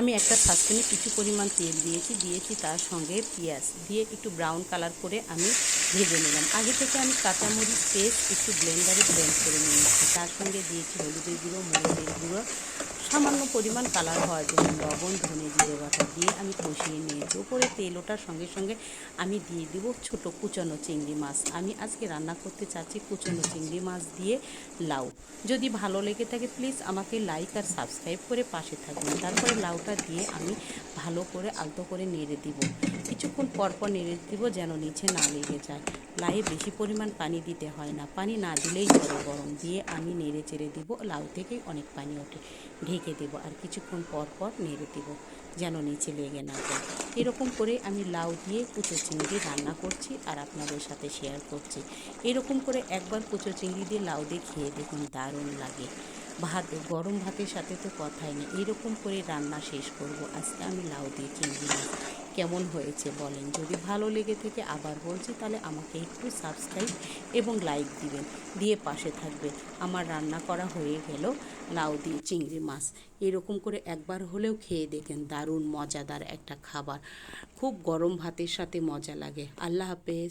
আমি একটা সসপ্যানে কিছু পরিমাণ তেল দিয়েছি তার সঙ্গে পেঁয়াজ দিয়ে একটু ব্রাউন কালার করে আমি ভেজে নিলাম। আগে থেকে আমি কাঁচামরিচ পেস্ট একটু ব্লেন্ডারে ব্লেন্ড করে নিয়েছি। তার সঙ্গে দিয়েছি হলুদের গুঁড়ো, মরিচের গুঁড়ো, সামান্য পরিমাণ কালার হওয়ার জন্য লবণ, ধনে জিরে বাটা দিয়ে আমি কষিয়ে নিয়েছি। উপরে তেল ওঠার সঙ্গে সঙ্গে আমি দিয়ে দেবো ছোটো কুচানো চিংড়ি মাছ। আমি আজকে রান্না করতে চাচ্ছি কুচানো চিংড়ি মাছ দিয়ে লাউ। যদি ভালো লেগে থাকে প্লিজ আমাকে লাইক আর সাবস্ক্রাইব করে পাশে থাকবেন। তারপরে লাউটা দিয়ে আমি ভালো করে আলতো করে নেড়ে দিব। কিছুক্ষণ পরপর নেড়ে দিব যেন নিচে না লেগে যায়। লাউয়ে বেশি পরিমাণ পানি দিতে হয় না, পানি না দিলেই চলে। গরম দিয়ে আমি নেড়ে চেড়ে দিব, লাউ থেকেই অনেক পানি ওঠে। ঢেকে দেব আর কিছুক্ষণ পর পর নেড়ে দিব যেন নিচে লেগে না যায়। এরকম করে আমি লাউ দিয়ে কুচো চিংড়ি রান্না করছি আর আপনাদের সাথে শেয়ার করছি। এরকম করে একবার কুচো চিংড়ি দিয়ে লাউ দিয়ে খেয়ে দেখুন, দারুণ লাগে। গরম ভাতের সাথে তো কথাই নেই। এরকম করে রান্না শেষ করব আজকে আমি লাউ দিয়ে চিংড়ি মাছ। কেমন হয়েছে বলেন? যদি ভালো লেগে থেকে আবার বলছি তাহলে আমাকে একটু সাবস্ক্রাইব এবং লাইক দিবেন, দিয়ে পাশে থাকবেন। আমার রান্না করা হয়ে গেল লাউ দিয়ে চিংড়ি মাছ। এরকম করে একবার হলেও খেয়ে দেখেন, দারুণ মজাদার একটা খাবার। খুব গরম ভাতের সাথে মজা লাগে। আল্লাহ হাফেজ।